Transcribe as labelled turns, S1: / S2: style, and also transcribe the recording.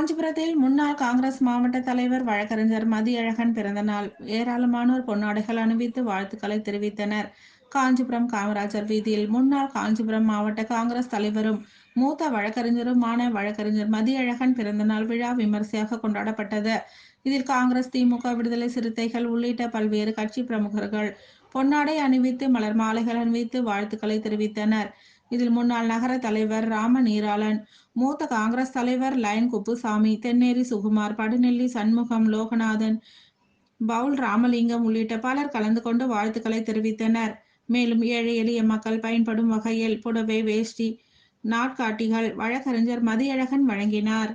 S1: காஞ்சிபுரத்தில் முன்னாள் காங்கிரஸ் மாவட்ட தலைவர் வழக்கறிஞர் மதியழகன் பிறந்தநாள். ஏராளமானோர் பொன்னாடைகள் அணிவித்து வாழ்த்துக்களை தெரிவித்தனர். காஞ்சிபுரம் காமராஜர் வீதியில் முன்னாள் காஞ்சிபுரம் மாவட்ட காங்கிரஸ் தலைவரும் மூத்த வழக்கறிஞருமான வழக்கறிஞர் மதியழகன் பிறந்தநாள் விழா விமர்சையாக கொண்டாடப்பட்டது. இதில் காங்கிரஸ், திமுக, விடுதலை சிறுத்தைகள் உள்ளிட்ட பல்வேறு கட்சி பிரமுகர்கள் பொன்னாடை அணிவித்து மலர் மாலைகள் அணிவித்து வாழ்த்துக்களை தெரிவித்தனர். இதில் முன்னாள் நகர தலைவர் ராம நீராளன், மூத்த காங்கிரஸ் தலைவர் லயன் குப்புசாமி, தென்னேரி சுகுமார், படுநெல்லி சண்முகம், லோகநாதன், பவுல் ராமலிங்கம் உள்ளிட்ட பலர் கலந்து கொண்டு வாழ்த்துக்களை தெரிவித்தனர். மேலும் ஏழை எளிய மக்கள் பயன்படும் வகையில் புடவை, வேஷ்டி, நாட்காட்டிகள் வழக்கறிஞர் மதியழகன் வழங்கினார்.